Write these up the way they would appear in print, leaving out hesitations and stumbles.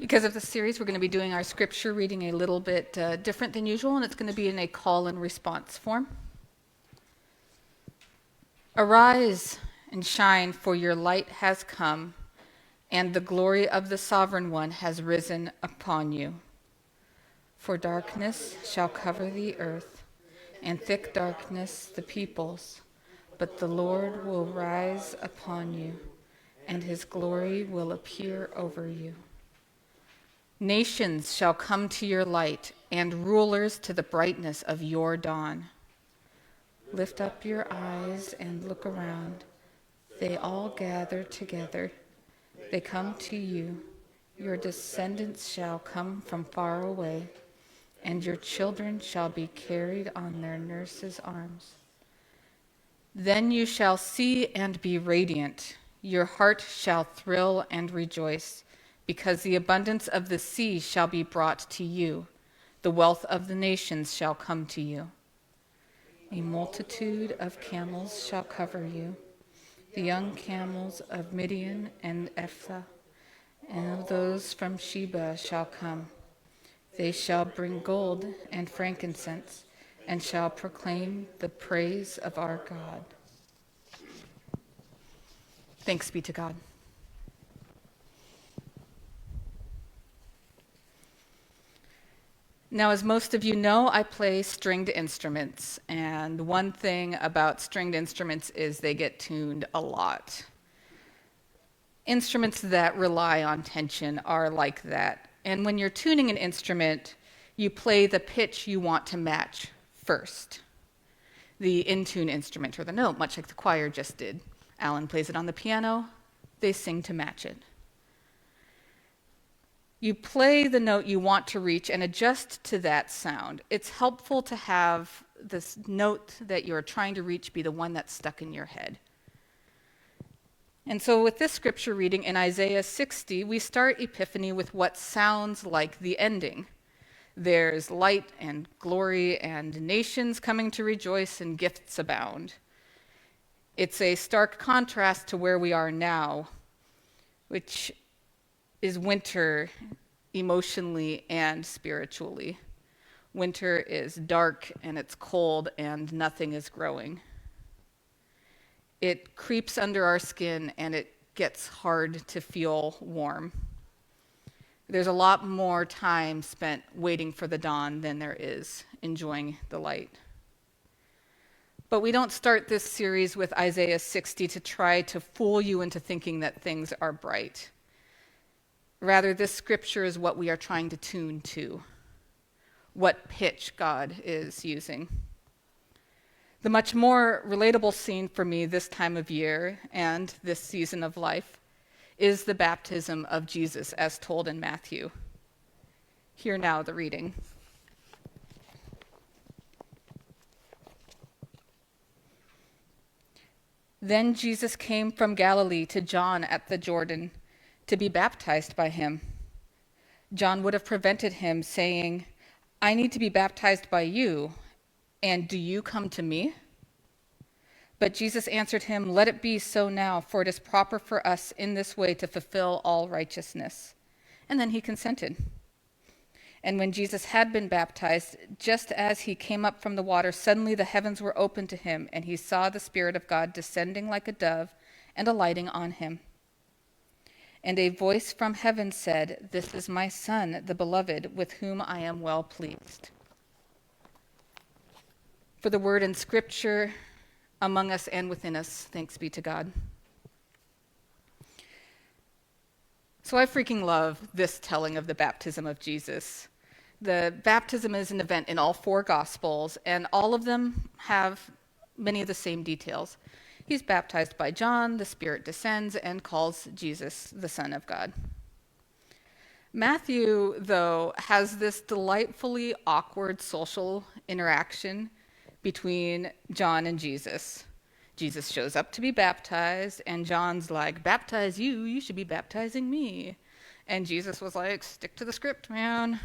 Because of the series, we're going to be doing our scripture reading a little bit different than usual, and it's going to be in a call and response form. Arise and shine, for your light has come, and the glory of the Sovereign One has risen upon you. For darkness shall cover the earth, and thick darkness the peoples, but the Lord will rise upon you, and his glory will appear over you. Nations shall come to your light, and rulers to the brightness of your dawn. Lift up your eyes and look around. They all gather together. They come to you. Your descendants shall come from far away, and your children shall be carried on their nurses' arms. Then you shall see and be radiant. Your heart shall thrill and rejoice, because the abundance of the sea shall be brought to you. The wealth of the nations shall come to you. A multitude of camels shall cover you, the young camels of Midian and Ephah, and of those from Sheba shall come. They shall bring gold and frankincense, and shall proclaim the praise of our God. Thanks be to God. Now, as most of you know, I play stringed instruments, and one thing about stringed instruments is they get tuned a lot. Instruments that rely on tension are like that, and when you're tuning an instrument, you play the pitch you want to match first. The in-tune instrument, or the note, much like the choir just did. Alan plays it on the piano, they sing to match it. You play the note you want to reach and adjust to that sound. It's helpful to have this note that you're trying to reach be the one that's stuck in your head. And so with this scripture reading in Isaiah 60, we start Epiphany with what sounds like the ending. There's light and glory and nations coming to rejoice and gifts abound. It's a stark contrast to where we are now, which is winter emotionally and spiritually. Winter is dark and it's cold and nothing is growing. It creeps under our skin and it gets hard to feel warm. There's a lot more time spent waiting for the dawn than there is enjoying the light. But we don't start this series with Isaiah 60 to try to fool you into thinking that things are bright. Rather, this scripture is what we are trying to tune to, what pitch God is using. The much more relatable scene for me this time of year and this season of life is the baptism of Jesus as told in Matthew. Hear now the reading. Then Jesus came from Galilee to John at the Jordan to be baptized by him. John would have prevented him, saying, "I need to be baptized by you, and do you come to me?" But Jesus answered him, "Let it be so now, for it is proper for us in this way to fulfill all righteousness." And then he consented. And when Jesus had been baptized, just as he came up from the water, suddenly the heavens were opened to him, and he saw the Spirit of God descending like a dove and alighting on him. And a voice from heaven said, "This is my Son, the beloved, with whom I am well pleased." For the word in Scripture, among us and within us, thanks be to God. So I freaking love this telling of the baptism of Jesus. The baptism is an event in all four Gospels, and all of them have many of the same details. He's baptized by John, the Spirit descends and calls Jesus the Son of God. Matthew, though, has this delightfully awkward social interaction between John and Jesus. Jesus shows up to be baptized, and John's like, "Baptize you, you should be baptizing me." And Jesus was like, "Stick to the script, man."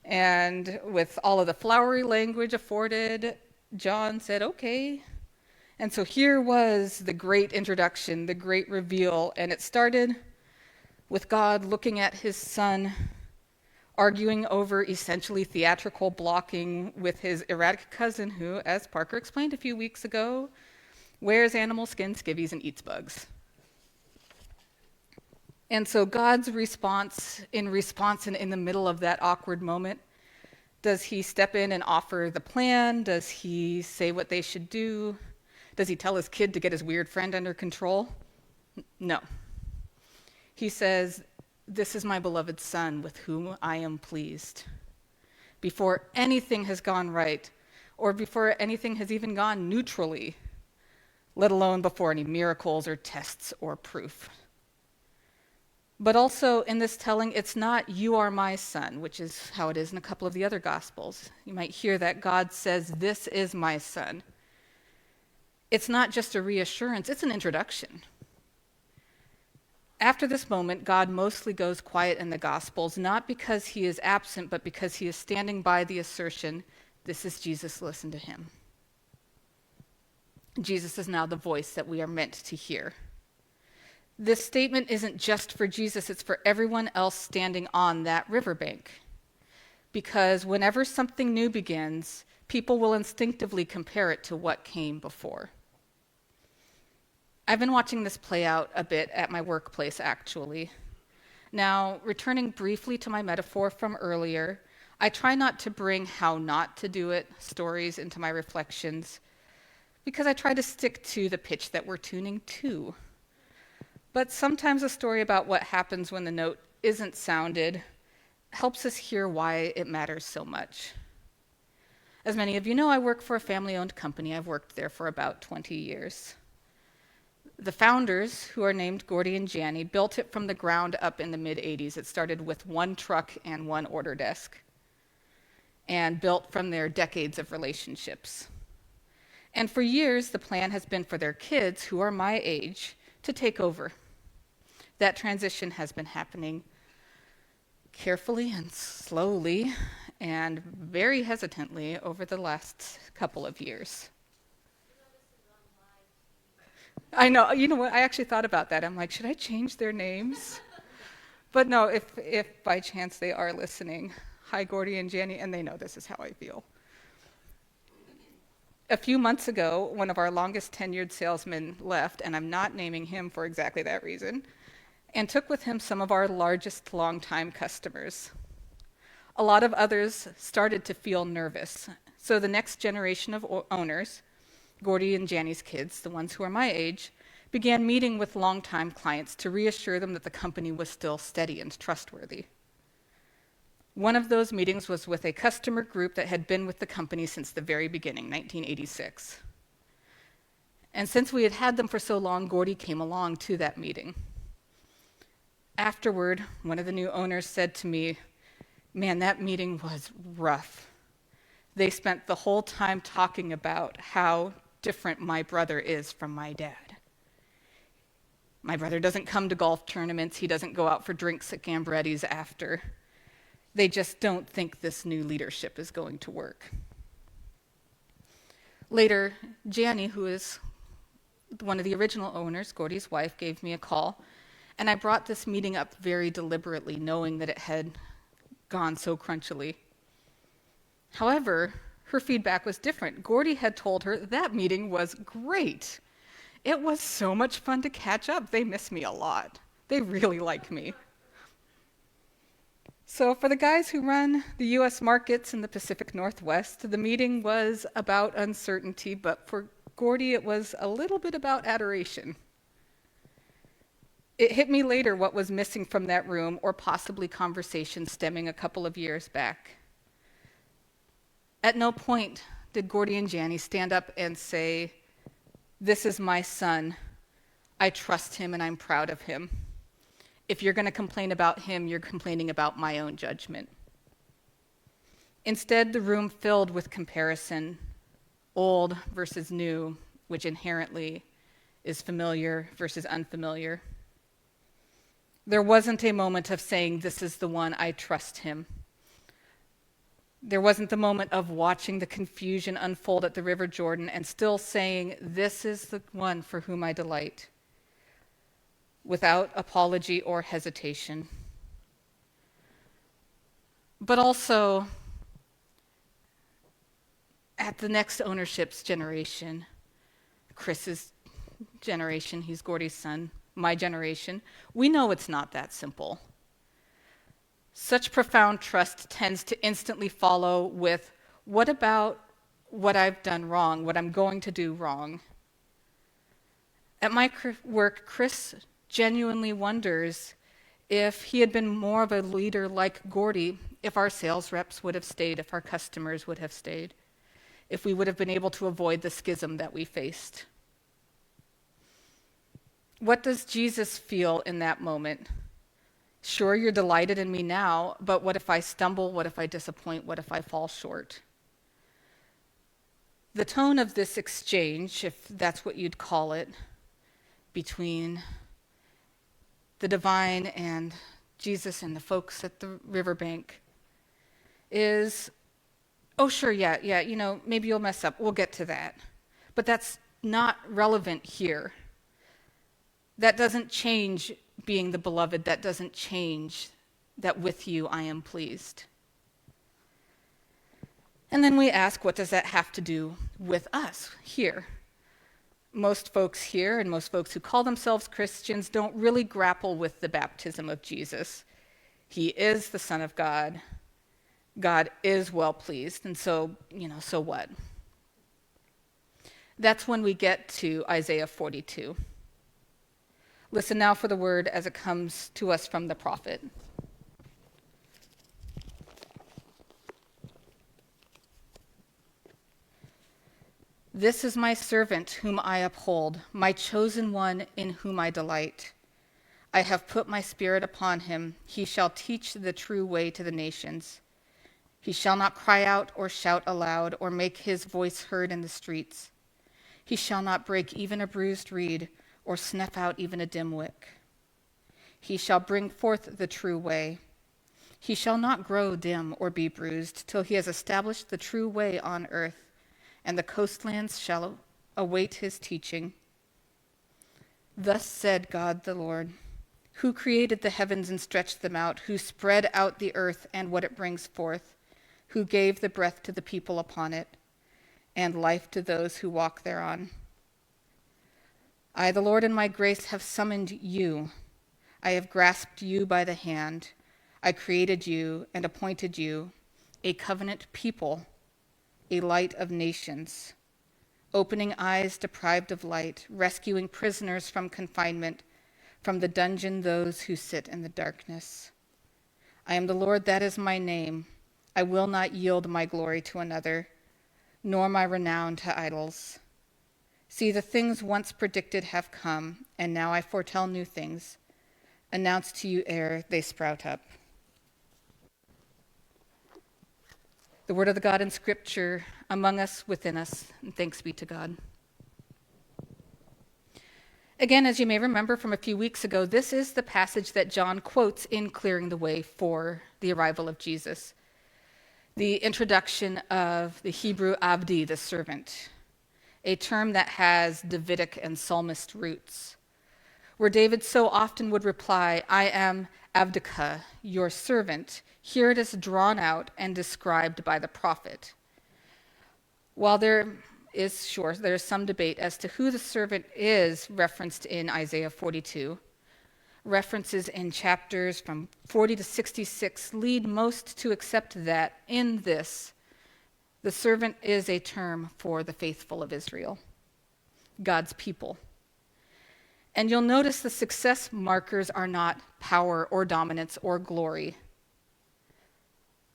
And with all of the flowery language afforded, John said, "Okay." And so here was the great introduction, the great reveal, and it started with God looking at his son, arguing over essentially theatrical blocking with his erratic cousin who, as Parker explained a few weeks ago, wears animal skin skivvies and eats bugs. And so God's response and in the middle of that awkward moment, does he step in and offer the plan? Does he say what they should do? Does he tell his kid to get his weird friend under control? No. He says, "This is my beloved son with whom I am pleased." Before anything has gone right, or before anything has even gone neutrally, let alone before any miracles or tests or proof. But also in this telling, it's not "you are my son," which is how it is in a couple of the other Gospels. You might hear that God says, "This is my son." It's not just a reassurance, it's an introduction. After this moment, God mostly goes quiet in the Gospels, not because he is absent, but because he is standing by the assertion, "This is Jesus, listen to him." Jesus is now the voice that we are meant to hear. This statement isn't just for Jesus, it's for everyone else standing on that riverbank. Because whenever something new begins, people will instinctively compare it to what came before. I've been watching this play out a bit at my workplace, actually. Now, returning briefly to my metaphor from earlier, I try not to bring how not to do it stories into my reflections, because I try to stick to the pitch that we're tuning to. But sometimes a story about what happens when the note isn't sounded helps us hear why it matters so much. As many of you know, I work for a family-owned company. I've worked there for about 20 years. The founders, who are named Gordy and Janny, built it from the ground up in the mid-'80s. It started with one truck and one order desk, and built from their decades of relationships. And for years, the plan has been for their kids, who are my age, to take over. That transition has been happening carefully and slowly and very hesitantly over the last couple of years. I know, you know what, I actually thought about that. I'm like, should I change their names? But no, if by chance they are listening, hi Gordy and Janny, and they know this is how I feel. A few months ago, one of our longest tenured salesmen left, and I'm not naming him for exactly that reason, and took with him some of our largest longtime customers. A lot of others started to feel nervous, so the next generation of owners, Gordy and Janny's kids, the ones who are my age, began meeting with longtime clients to reassure them that the company was still steady and trustworthy. One of those meetings was with a customer group that had been with the company since the very beginning, 1986. And since we had had them for so long, Gordy came along to that meeting. Afterward, one of the new owners said to me, "Man, that meeting was rough. They spent the whole time talking about how different my brother is from my dad. My brother doesn't come to golf tournaments. He doesn't go out for drinks at Gambretti's after. They just don't think this new leadership is going to work." Later, Janny, who is one of the original owners, Gordy's wife, gave me a call, and I brought this meeting up very deliberately, knowing that it had gone so crunchily. However, her feedback was different. Gordy had told her that meeting was great. It was so much fun to catch up. They miss me a lot. They really like me. So for the guys who run the US markets in the Pacific Northwest, the meeting was about uncertainty, but for Gordy it was a little bit about adoration. It hit me later what was missing from that room, or possibly conversation stemming a couple of years back. At no point did Gordy and Janny stand up and say, "This is my son. I trust him and I'm proud of him. If you're going to complain about him, you're complaining about my own judgment." Instead, the room filled with comparison, old versus new, which inherently is familiar versus unfamiliar. There wasn't a moment of saying, "This is the one, I trust him." There wasn't the moment of watching the confusion unfold at the River Jordan and still saying, "This is the one for whom I delight." without apology or hesitation. But also, at the next ownership's generation, Chris's generation, he's Gordy's son, my generation, we know it's not that simple. Such profound trust tends to instantly follow with, what about what I've done wrong, what I'm going to do wrong? At my work, Chris genuinely wonders if he had been more of a leader like Gordy, if our sales reps would have stayed, if our customers would have stayed, if we would have been able to avoid the schism that we faced. What does Jesus feel in that moment? Sure, you're delighted in me now, but what if I stumble? What if I disappoint? What if I fall short? The tone of this exchange, if that's what you'd call it, between the divine and Jesus and the folks at the riverbank is, oh, sure, yeah, maybe you'll mess up. We'll get to that. But that's not relevant here. That doesn't change being the beloved. That doesn't change that with you I am pleased. And then we ask, what does that have to do with us here? Most folks here and most folks who call themselves Christians don't really grapple with the baptism of Jesus. He is the Son of God. God is well pleased. And so, so what? That's when we get to Isaiah 42. Listen now for the word as it comes to us from the prophet. This is my servant whom I uphold, my chosen one in whom I delight. I have put my spirit upon him. He shall teach the true way to the nations. He shall not cry out or shout aloud or make his voice heard in the streets. He shall not break even a bruised reed or snuff out even a dim wick. He shall bring forth the true way. He shall not grow dim or be bruised till he has established the true way on earth, and the coastlands shall await his teaching. Thus said God the Lord, who created the heavens and stretched them out, who spread out the earth and what it brings forth, who gave the breath to the people upon it, and life to those who walk thereon. I, the Lord, in my grace have summoned you. I have grasped you by the hand. I created you and appointed you a covenant people, a light of nations, opening eyes deprived of light, rescuing prisoners from confinement, from the dungeon those who sit in the darkness. I am the Lord, that is my name. I will not yield my glory to another, nor my renown to idols. See, the things once predicted have come, and now I foretell new things, announced to you ere they sprout up. The word of the God in Scripture, among us, within us, and thanks be to God. Again, as you may remember from a few weeks ago, this is the passage that John quotes in Clearing the Way for the arrival of Jesus. The introduction of the Hebrew avdi, the servant, a term that has Davidic and psalmist roots, where David so often would reply, I am Avdika, your servant. Here it is drawn out and described by the prophet. While there's some debate as to who the servant is referenced in Isaiah 42, references in chapters from 40 to 66 lead most to accept that in this, the servant is a term for the faithful of Israel, God's people. And you'll notice the success markers are not power or dominance or glory.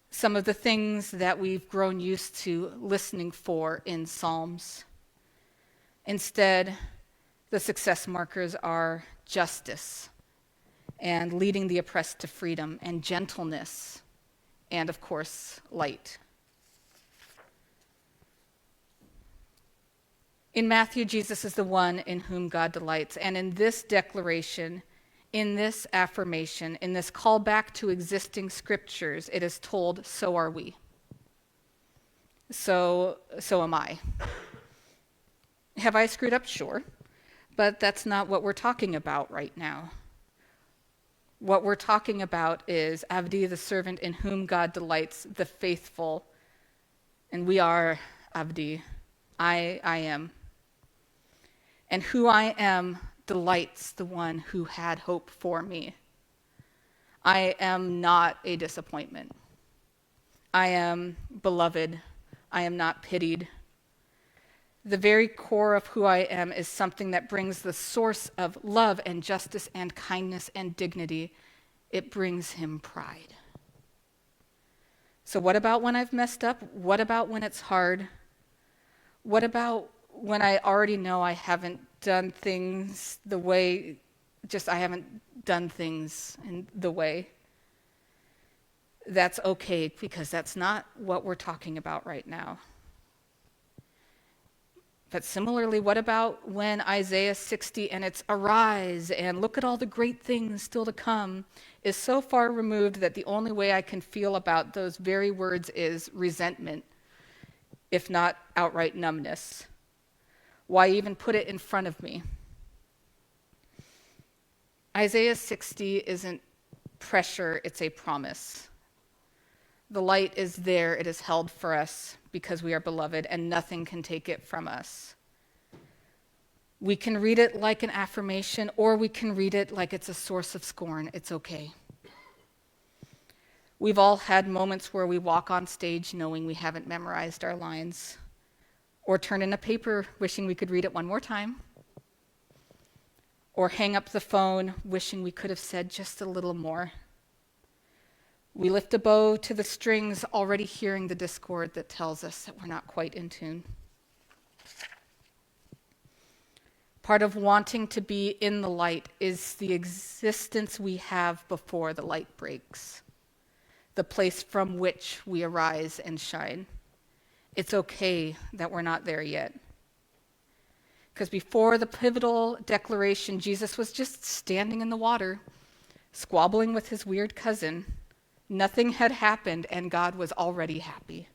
Some of the things that we've grown used to listening for in Psalms. Instead, the success markers are justice and leading the oppressed to freedom and gentleness and, of course, light. In Matthew, Jesus is the one in whom God delights. And in this declaration, in this affirmation, in this call back to existing scriptures, it is told, so are we. So am I. Have I screwed up? Sure. But that's not what we're talking about right now. What we're talking about is Avdi, the servant in whom God delights, the faithful. And we are Avdi. I am. And who I am delights the one who had hope for me. I am not a disappointment. I am beloved. I am not pitied. The very core of who I am is something that brings the source of love and justice and kindness and dignity. It brings him pride. So what about when I've messed up? What about when it's hard? What about when I already know I haven't done things the way, I haven't done things in the way? That's okay, because that's not what we're talking about right now. But similarly, what about when Isaiah 60 and its arise and look at all the great things still to come is so far removed that the only way I can feel about those very words is resentment, if not outright numbness? Why even put it in front of me? Isaiah 60 isn't pressure, it's a promise. The light is there, it is held for us because we are beloved, and nothing can take it from us. We can read it like an affirmation, or we can read it like it's a source of scorn. It's okay. We've all had moments where we walk on stage knowing we haven't memorized our lines, or turn in a paper wishing we could read it one more time, or hang up the phone wishing we could have said just a little more. We lift a bow to the strings, already hearing the discord that tells us that we're not quite in tune. Part of wanting to be in the light is the existence we have before the light breaks, the place from which we arise and shine. It's okay that we're not there yet. Because before the pivotal declaration, Jesus was just standing in the water, squabbling with his weird cousin. Nothing had happened, and God was already happy.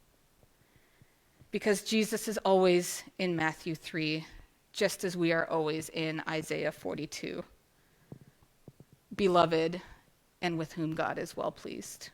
Because Jesus is always in Matthew 3, just as we are always in Isaiah 42. Beloved, and with whom God is well pleased.